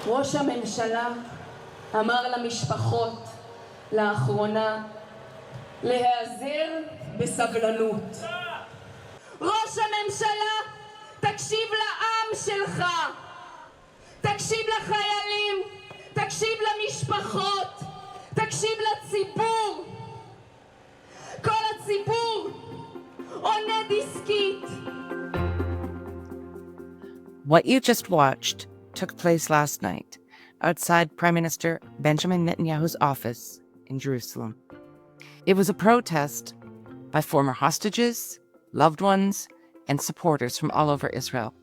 ראש הממשלה אמר למשפחות לאחרונה להיעזר בסבלנות. ראש הממשלה, תקשיב לעם שלך, תקשיב לחיילים, תקשיב למשפחות, תקשיב לציבור. כל הציבור עונה דיסקית. What you just watched took place last night outside Prime Minister Benjamin Netanyahu's office in Jerusalem. It was a protest by former hostages, loved ones, and supporters from all over Israel.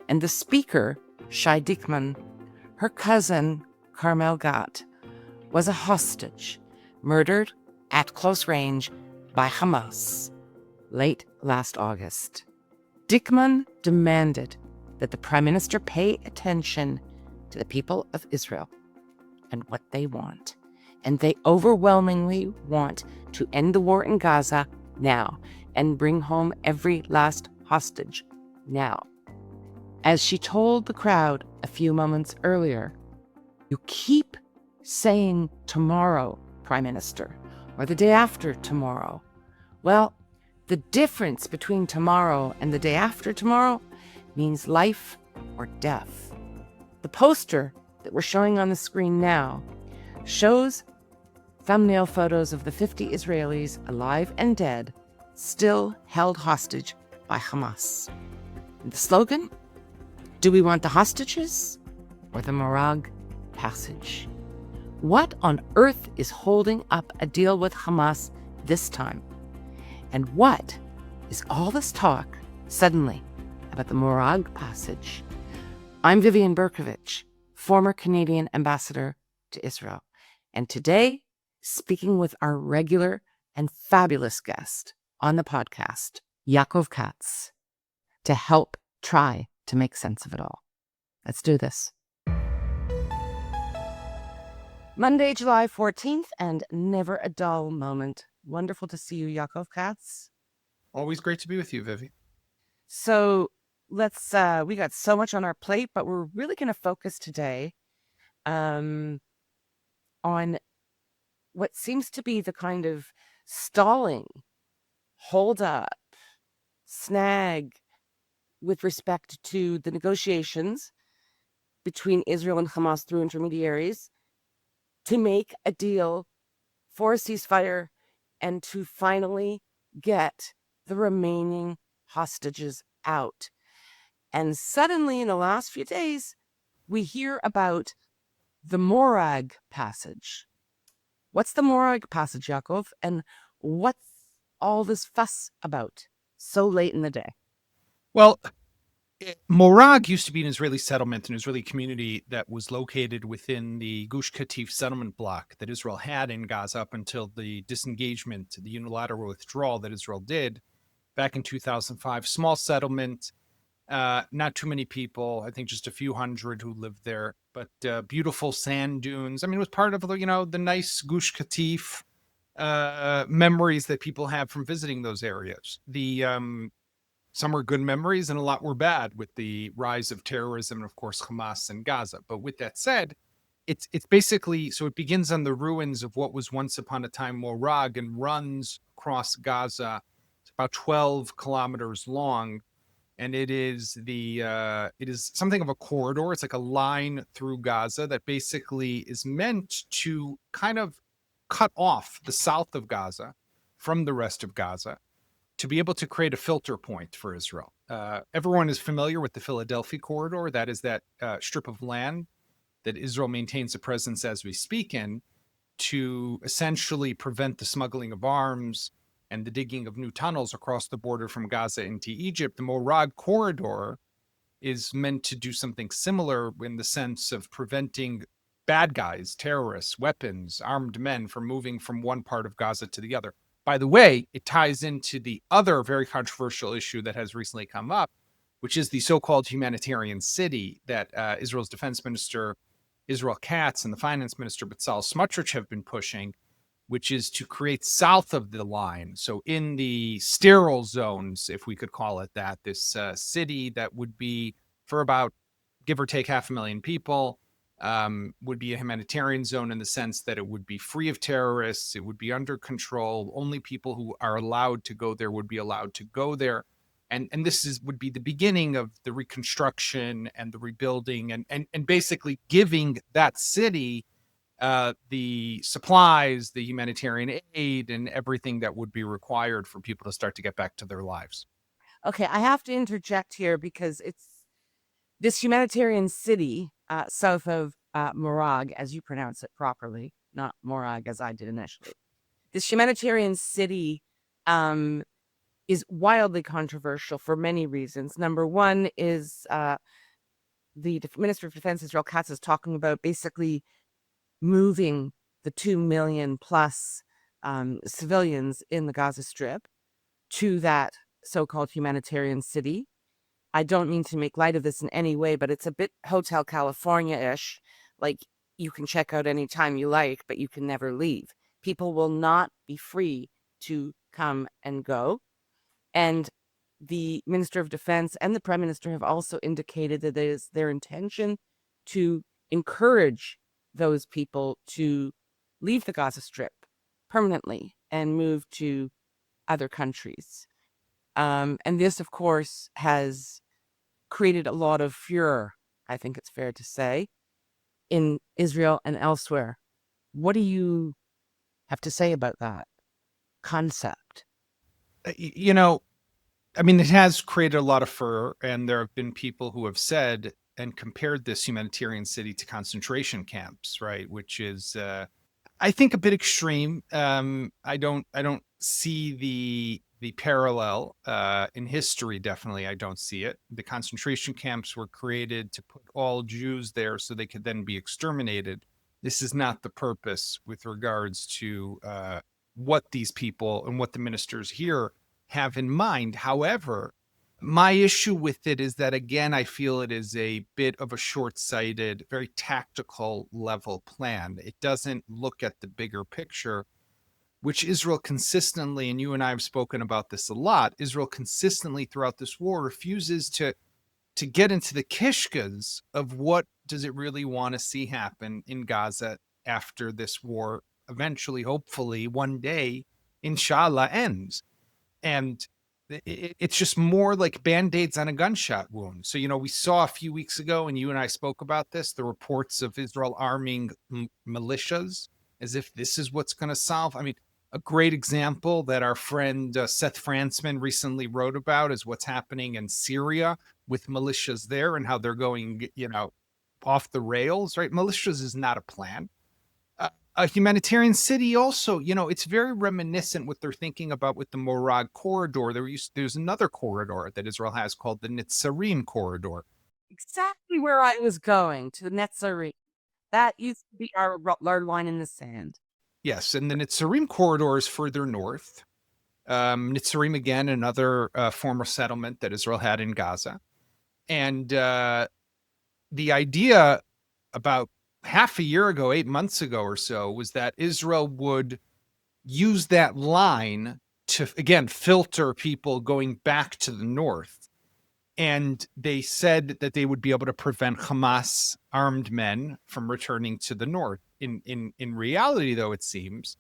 And the speaker, Shai Dickman, her cousin, Carmel Gat, was a hostage, murdered at close range by Hamas late last August. Dickman demanded that the Prime Minister pay attention to the people of Israel and what they want. And they overwhelmingly want to end the war in Gaza now and bring home every last hostage now. As she told the crowd a few moments earlier, you keep saying tomorrow, Prime Minister, or the day after tomorrow. Well, the difference between tomorrow and the day after tomorrow means life or death. The poster that we're showing on the screen now shows thumbnail photos of the 50 Israelis, alive and dead, still held hostage by Hamas. And the slogan? Do we want the hostages or the Morag Passage? What on earth is holding up a deal with Hamas this time? And what is all this talk suddenly about the Morag Passage? I'm Vivian Bercovici, former Canadian ambassador to Israel, and today speaking with our regular and fabulous guest on the podcast, Yaakov Katz, to help try to make sense of it all. Let's do this. Monday, July 14th, and never a dull moment. Wonderful to see you, Yaakov Katz. Always great to be with you, Vivi. So we got so much on our plate, but we're really going to focus today on what seems to be the kind of stalling, hold up, snag with respect to the negotiations between Israel and Hamas through intermediaries to make a deal for a ceasefire and to finally get the remaining hostages out. And suddenly, in the last few days, we hear about the Morag Passage. What's the Morag Passage, Yaakov? And what's all this fuss about so late in the day? Well, Morag used to be an Israeli settlement, an Israeli community that was located within the Gush Katif settlement block that Israel had in Gaza up until the disengagement, the unilateral withdrawal that Israel did back in 2005. Small settlement, not too many people. I think just a few hundred who lived there, but beautiful sand dunes. I mean, it was part of, the nice Gush Katif memories that people have from visiting those areas. Some were good memories and a lot were bad with the rise of terrorism and, of course, Hamas and Gaza. But with that said, it's basically, so it begins on the ruins of what was once upon a time Morag and runs across Gaza. It's about 12 kilometers long. And it is something of a corridor. It's like a line through Gaza that basically is meant to kind of cut off the south of Gaza from the rest of Gaza, to be able to create a filter point for Israel. Everyone is familiar with the Philadelphia corridor. That is that strip of land that Israel maintains a presence as we speak in, to essentially prevent the smuggling of arms and the digging of new tunnels across the border from Gaza into Egypt. The Morag corridor is meant to do something similar in the sense of preventing bad guys, terrorists, weapons, armed men from moving from one part of Gaza to the other. By the way, it ties into the other very controversial issue that has recently come up, which is the so-called humanitarian city that Israel's defense minister, Israel Katz, and the finance minister, Bezalel Smotrich, have been pushing, which is to create south of the line. So in the sterile zones, if we could call it that, this city that would be for about, give or take, 500,000 people, would be a humanitarian zone in the sense that it would be free of terrorists. It would be under control. Only people who are allowed to go there would be allowed to go there. And this would be the beginning of the reconstruction and the rebuilding and basically giving that city the supplies, the humanitarian aid, and everything that would be required for people to start to get back to their lives. Okay, I have to interject here because it's this humanitarian city south of Morag, as you pronounce it properly, not Morag as I did initially. This humanitarian city is wildly controversial for many reasons. Number one is the Minister of Defense, Israel Katz, is talking about basically moving the 2 million plus civilians in the Gaza Strip to that so-called humanitarian city. I don't mean to make light of this in any way, but it's a bit Hotel California-ish. Like, you can check out anytime you like, but you can never leave. People will not be free to come and go. And the Minister of Defense and the Prime Minister have also indicated that it is their intention to encourage those people to leave the Gaza Strip permanently and move to other countries. And this, of course, has created a lot of furor, I think it's fair to say, in Israel and elsewhere. What do you have to say about that concept? You know, I mean, it has created a lot of furor, and there have been people who have said and compared this humanitarian city to concentration camps, right? Which is, I think, a bit extreme. I don't see the parallel in history. Definitely, I don't see it. The concentration camps were created to put all Jews there so they could then be exterminated. This is not the purpose with regards to what these people and what the ministers here have in mind. However, my issue with it is that, again, I feel it is a bit of a short-sighted, very tactical level plan. It doesn't look at the bigger picture, which Israel consistently, and you and I have spoken about this a lot, Israel consistently throughout this war refuses to get into the kishkas of what does it really want to see happen in Gaza after this war eventually, hopefully, one day, inshallah, ends. And it's just more like Band-Aids on a gunshot wound. So, we saw a few weeks ago, and you and I spoke about this, the reports of Israel arming militias, as if this is what's going to solve. I mean, a great example that our friend Seth Fransman recently wrote about is what's happening in Syria with militias there and how they're going, off the rails, right? Militias is not a plan. A humanitarian city also, it's very reminiscent what they're thinking about with the Morag corridor. There's another corridor that Israel has called the Netzarim corridor. Exactly where I was going, to the Netzarim. That used to be our line in the sand. Yes, and the Netzarim corridor is further north. Netzarim, again, another former settlement that Israel had in Gaza. And the idea about half a year ago, 8 months ago or so, was that Israel would use that line to, again, filter people going back to the north. And they said that they would be able to prevent Hamas armed men from returning to the north. In reality, though, it seems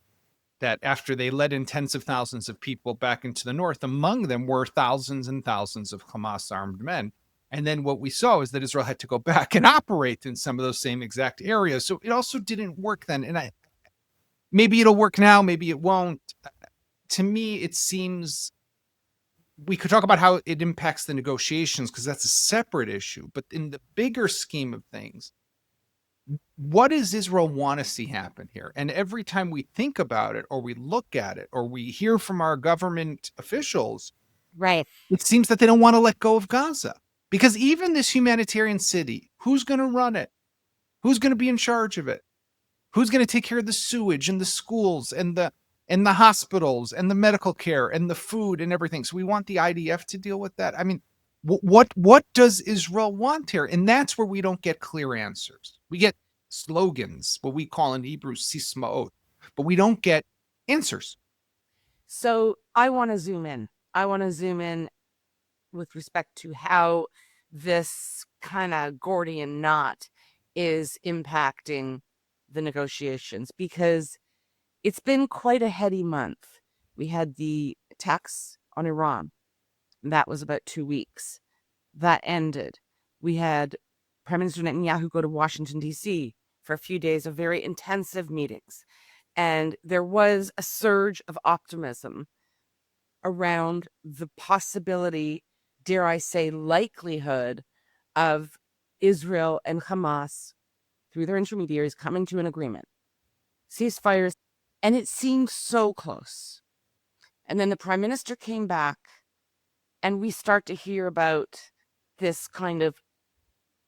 that after they let in tens of thousands of people back into the north, among them were thousands and thousands of Hamas armed men. And then what we saw is that Israel had to go back and operate in some of those same exact areas. So it also didn't work then. And maybe it'll work now, maybe it won't. To me, it seems we could talk about how it impacts the negotiations because that's a separate issue. But in the bigger scheme of things, what does Israel want to see happen here? And every time we think about it or we look at it or we hear from our government officials, right, it seems that they don't want to let go of Gaza. Because even this humanitarian city, who's going to run it? Who's going to be in charge of it? Who's going to take care of the sewage and the schools and the hospitals and the medical care and the food and everything? So we want the IDF to deal with that. I mean, what does Israel want here? And that's where we don't get clear answers. We get slogans, what we call in Hebrew sismaot, but we don't get answers. So I want to zoom in. With respect to how this kind of Gordian knot is impacting the negotiations, because it's been quite a heady month. We had the attacks on Iran. That was about 2 weeks. That ended. We had Prime Minister Netanyahu go to Washington, D.C. for a few days of very intensive meetings. And there was a surge of optimism around the possibility, dare I say, likelihood of Israel and Hamas, through their intermediaries, coming to an agreement. Ceasefires. And it seemed so close. And then the prime minister came back, and we start to hear about this kind of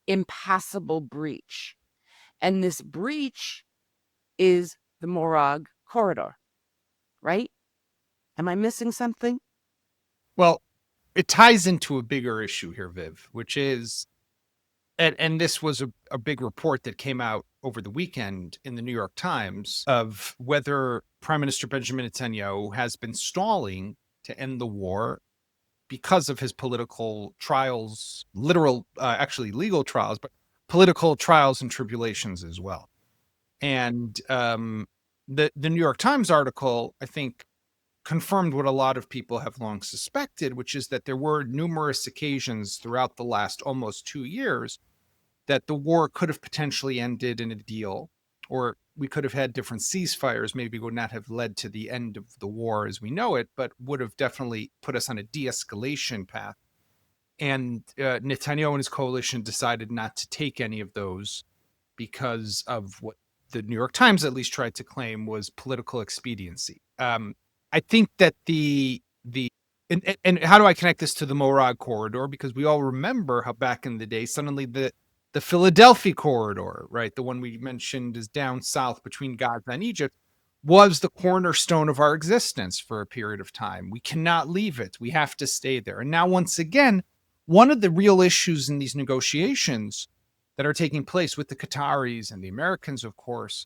impassable breach. And this breach is the Morag corridor, right? Am I missing something? Well, it ties into a bigger issue here, Viv, which is, and this was a big report that came out over the weekend in the New York Times of whether Prime Minister Benjamin Netanyahu has been stalling to end the war because of his political trials, actually legal trials, but political trials and tribulations as well. And the New York Times article, I think, confirmed what a lot of people have long suspected, which is that there were numerous occasions throughout the last almost 2 years that the war could have potentially ended in a deal, or we could have had different ceasefires, maybe would not have led to the end of the war as we know it, but would have definitely put us on a de-escalation path. And Netanyahu and his coalition decided not to take any of those because of what the New York Times at least tried to claim was political expediency. I think that and how do I connect this to the Morag corridor? Because we all remember how back in the day, suddenly the Philadelphia corridor, right, the one we mentioned is down south between Gaza and Egypt, was the cornerstone of our existence for a period of time. We cannot leave it. We have to stay there. And now, once again, one of the real issues in these negotiations that are taking place with the Qataris and the Americans, of course,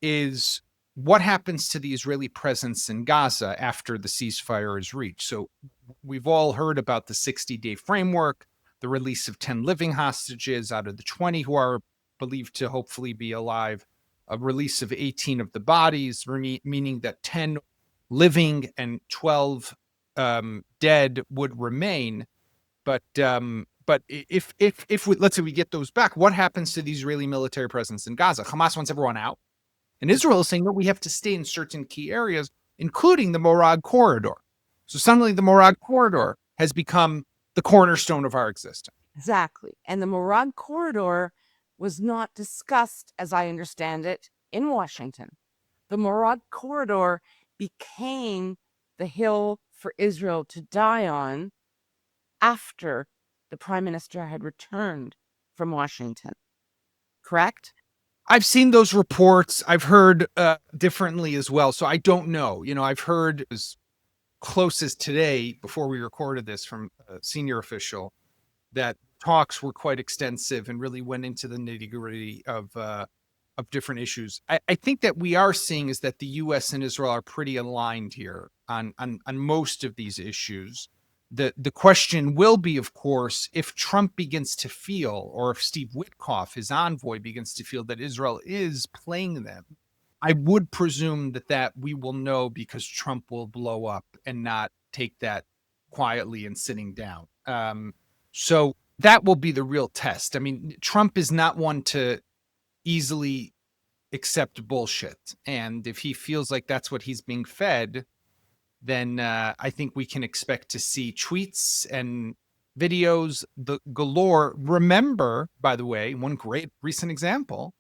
is what happens to the Israeli presence in Gaza after the ceasefire is reached. So we've all heard about the 60-day framework, the release of 10 living hostages out of the 20 who are believed to hopefully be alive, a release of 18 of the bodies, meaning that 10 living and 12 dead would remain. But if let's say we get those back, what happens to the Israeli military presence in Gaza? Hamas wants everyone out. And Israel is saying, no, we have to stay in certain key areas, including the Morag corridor. So suddenly the Morag corridor has become the cornerstone of our existence. Exactly. And the Morag corridor was not discussed, as I understand it, in Washington. The Morag corridor became the hill for Israel to die on after the prime minister had returned from Washington. Correct? I've seen those reports. I've heard differently as well. So I don't know. I've heard as close as today, before we recorded this, from a senior official, that talks were quite extensive and really went into the nitty-gritty of different issues. I think that we are seeing is that the U.S. and Israel are pretty aligned here on most of these issues. The question will be, of course, if Trump begins to feel, or if Steve Witkoff, his envoy, begins to feel that Israel is playing them. I would presume that we will know because Trump will blow up and not take that quietly and sitting down. So that will be the real test. I mean, Trump is not one to easily accept bullshit. And if he feels like that's what he's being fed, then I think we can expect to see tweets and videos galore. Remember, by the way, one great recent example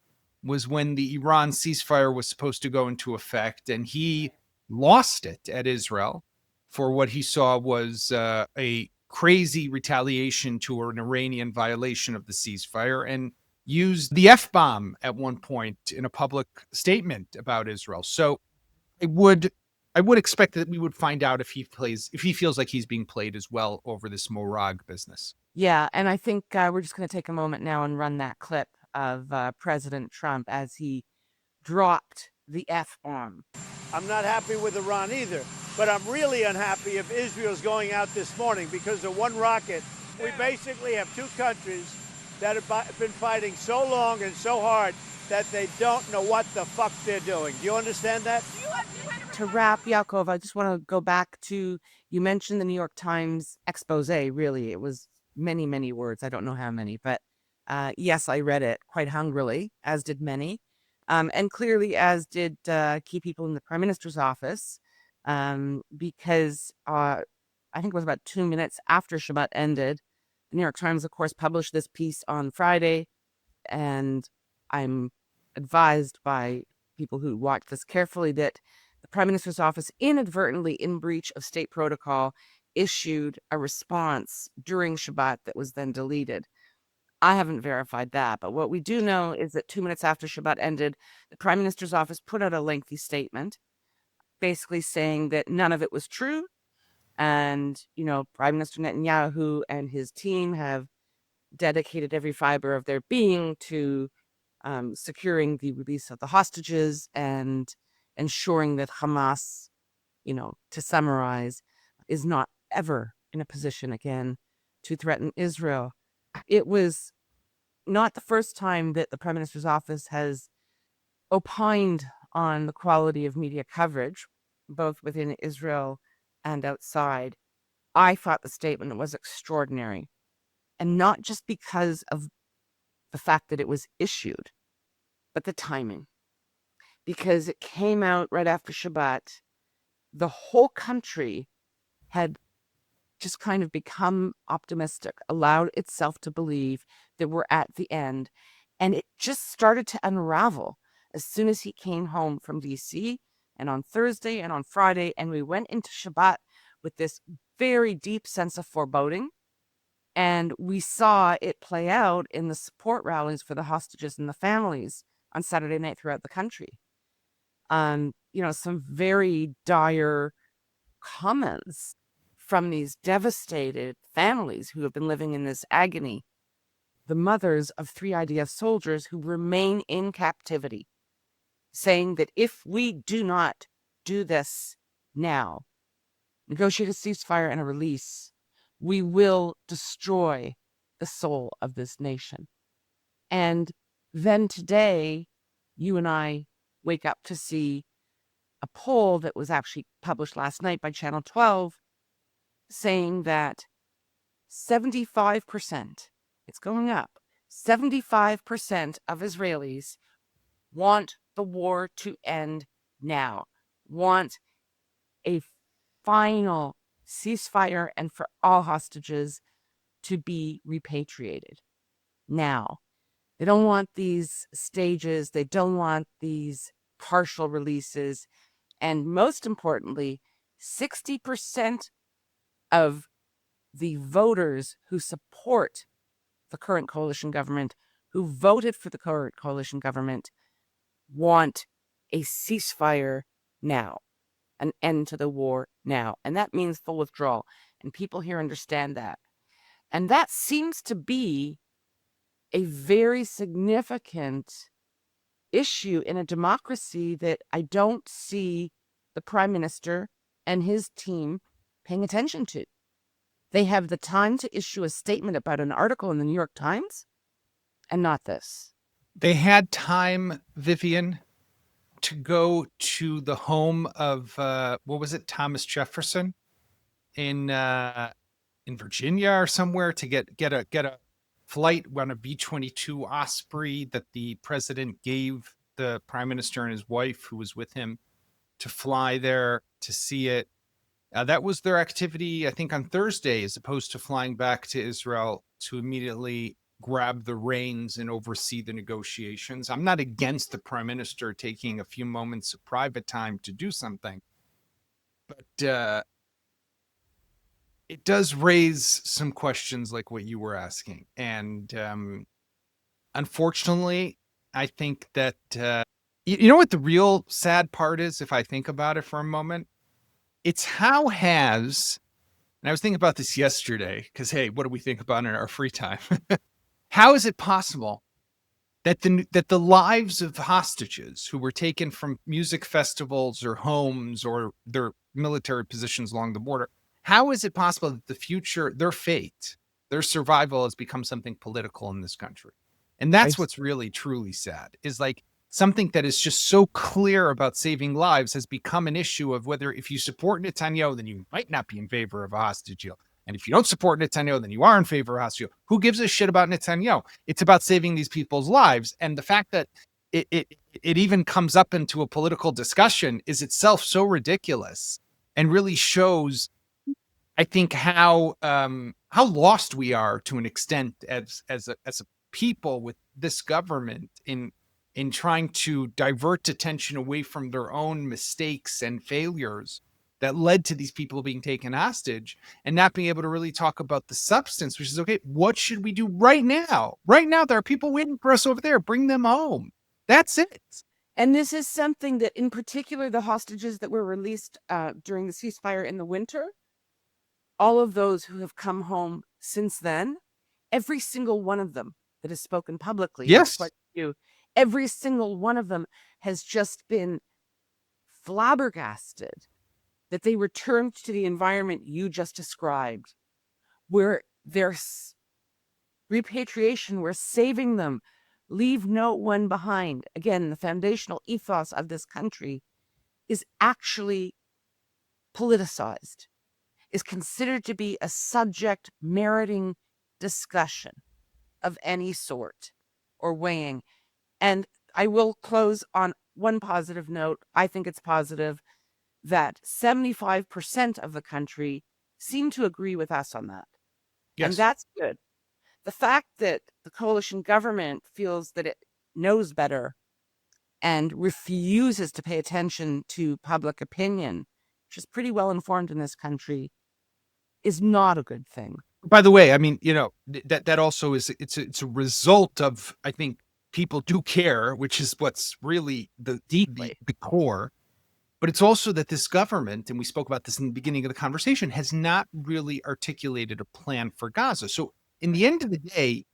was when the Iran ceasefire was supposed to go into effect, and he lost it at Israel for what he saw was a crazy retaliation to an Iranian violation of the ceasefire, and used the F-bomb at one point in a public statement about Israel. So I would expect that we would find out if he feels like he's being played as well over this Morag business. Yeah, and I think we're just going to take a moment now and run that clip of President Trump as he dropped the F-bomb. I'm not happy with Iran either, but I'm really unhappy if Israel's going out this morning because of one rocket. We basically have two countries that have been fighting so long and so hard that they don't know what the fuck they're doing. Do you understand that? To wrap, Yaakov, I just want to go back to, you mentioned the New York Times expose, really. It was many, many words. I don't know how many, but yes, I read it quite hungrily, as did many. And clearly, as did key people in the Prime Minister's office, because I think it was about 2 minutes after Shabbat ended, the New York Times, of course, published this piece on Friday, and I'm advised by people who watch this carefully that the Prime Minister's office inadvertently, in breach of state protocol, issued a response during Shabbat that was then deleted. I haven't verified that, but what we do know is that 2 minutes after Shabbat ended, the Prime Minister's office put out a lengthy statement, basically saying that none of it was true. And, Prime Minister Netanyahu and his team have dedicated every fiber of their being to securing the release of the hostages and ensuring that Hamas, to summarize, is not ever in a position again to threaten Israel. It was not the first time that the Prime Minister's office has opined on the quality of media coverage, both within Israel and outside. I thought the statement was extraordinary, and not just because of the fact that it was issued, but the timing. Because it came out right after Shabbat. The whole country had just kind of become optimistic, allowed itself to believe that we're at the end. And it just started to unravel as soon as he came home from DC, and on Thursday and on Friday. And we went into Shabbat with this very deep sense of foreboding. And we saw it play out in the support rallies for the hostages and the families on Saturday night throughout the country. Some very dire comments from these devastated families who have been living in this agony. The mothers of 3 IDF soldiers who remain in captivity, saying that if we do not do this now, negotiate a ceasefire and a release, we will destroy the soul of this nation. And then today, you and I wake up to see a poll that was actually published last night by Channel 12 saying that 75%, it's going up, 75% of Israelis want the war to end now, want a final ceasefire and for all hostages to be repatriated now. They don't want these stages. They don't want these partial releases. And most importantly, 60% of the voters who support the current coalition government, who voted for the current coalition government, want a ceasefire now, an end to the war now. And that means full withdrawal. And people here understand that. And that seems to be a very significant issue in a democracy that I don't see the Prime Minister and his team paying attention to. They have the time to issue a statement about an article in the New York Times and not this. They had time, Vivian, to go to the home of Thomas Jefferson in Virginia or somewhere to get a flight on a B-22 Osprey that the president gave the prime minister and his wife, who was with him, to fly there to see it. That was their activity, I think, on Thursday, as opposed to flying back to Israel to immediately grab the reins and oversee the negotiations. I'm not against the prime minister taking a few moments of private time to do something, but it does raise some questions like what you were asking. And unfortunately, I think that, you know what the real sad part is, if I think about it for a moment? It's how has, and I was thinking about this yesterday, because, hey, what do we think about in our free time? How is it possible that the lives of hostages who were taken from music festivals or homes or their military positions along the border, how is it possible that their fate Their survival has become something political in this country. And that's I- what's really, truly sad, is like something that is just so clear about saving lives has become an issue of whether if you support Netanyahu, then you might not be in favor of a hostage deal. And if you don't support Netanyahu, then you are in favor of a hostage deal. Who gives a shit about Netanyahu? It's about saving these people's lives. And the fact that it even comes up into a political discussion is itself so ridiculous and really shows, I think, how lost we are to an extent as a people with this government in trying to divert attention away from their own mistakes and failures that led to these people being taken hostage, and not being able to really talk about the substance, which is, okay, what should we do right now? Right now, there are people waiting for us over there. Bring them home. That's it. And this is something that, in particular, the hostages that were released during the ceasefire in the winter, all of those who have come home since then, every single one of them that has spoken publicly, Yes. quite a few, every single one of them has just been flabbergasted that they returned to the environment you just described, where there's repatriation, we're saving them, leave no one behind. Again, the foundational ethos of this country is actually politicized, is considered to be a subject meriting discussion of any sort or weighing. And I will close on one positive note. I think it's positive that 75% of the country seem to agree with us on that. Yes. And that's good. The fact that the coalition government feels that it knows better and refuses to pay attention to public opinion, which is pretty well informed in this country, is not a good thing. By the way, I mean, that also is, it's a result of, I think, people do care, which is what's really the core. But it's also that this government, and we spoke about this in the beginning of the conversation, has not really articulated a plan for Gaza. So in the end of the day,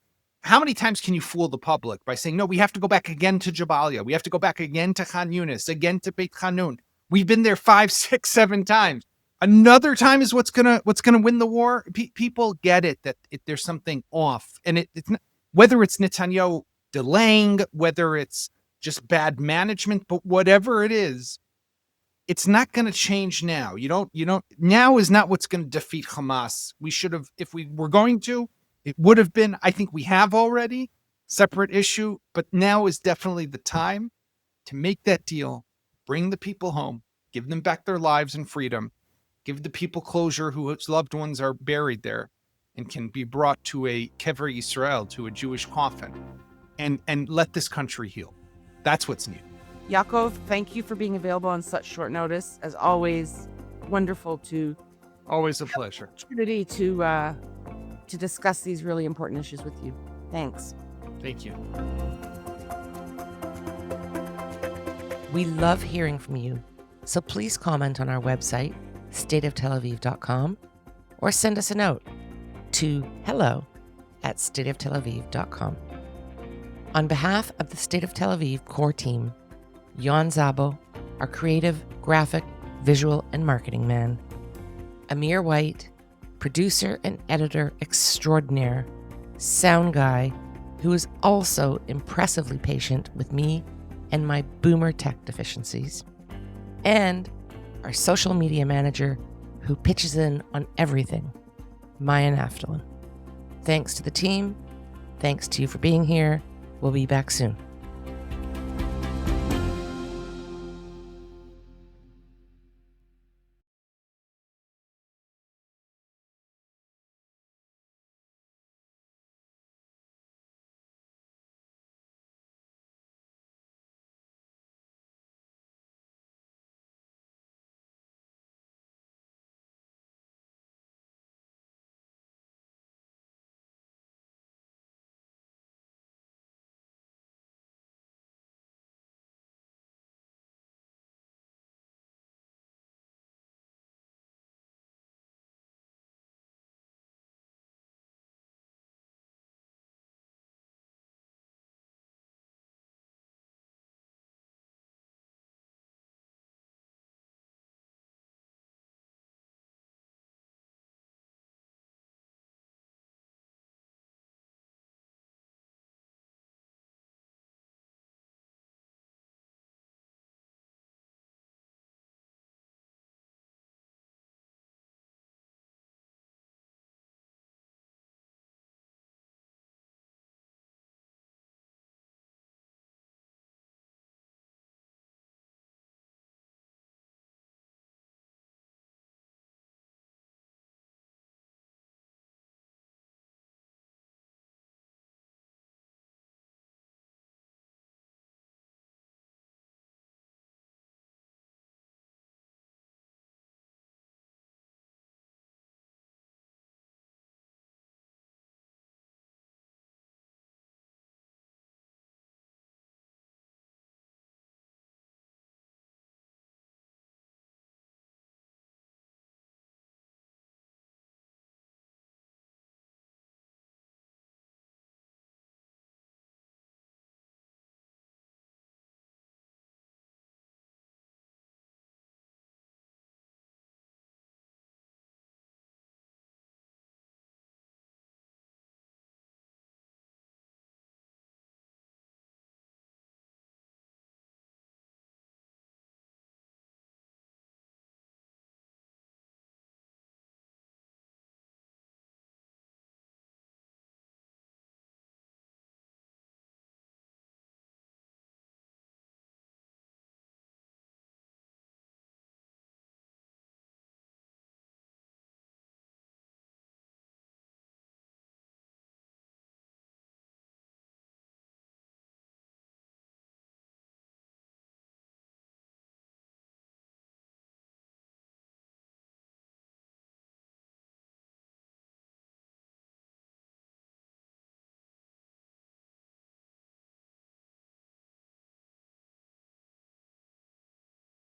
how many times can you fool the public by saying, no, we have to go back again to Jabalia. We have to go back again to Khan Yunis, again to Beit Hanun. We've been there 5, 6, 7 times. Another time is what's gonna win the war. People get it, that there's something off. And it's not, whether it's Netanyahu delaying, whether it's just bad management, but whatever it is, it's not going to change now. Now is not what's going to defeat Hamas. We should have, if we were going to, it would have been, I think we have already, separate issue, but now is definitely the time to make that deal, bring the people home, give them back their lives and freedom, give the people closure whose loved ones are buried there and can be brought to a Kever Yisrael, to a Jewish coffin, and let this country heal. That's what's needed. Yaakov, thank you for being available on such short notice. As always, wonderful to Always a pleasure. opportunity to discuss these really important issues with you. Thanks. Thank you. We love hearing from you, so please comment on our website, stateoftelaviv.com, or send us a note to hello@stateoftelaviv.com. On behalf of the State of Tel Aviv core team, Yon Zabo, our creative, graphic, visual, and marketing man, Amir White, producer and editor extraordinaire, sound guy, who is also impressively patient with me and my boomer tech deficiencies, and our social media manager, who pitches in on everything, Maya Naftalin. Thanks to the team. Thanks to you for being here. We'll be back soon.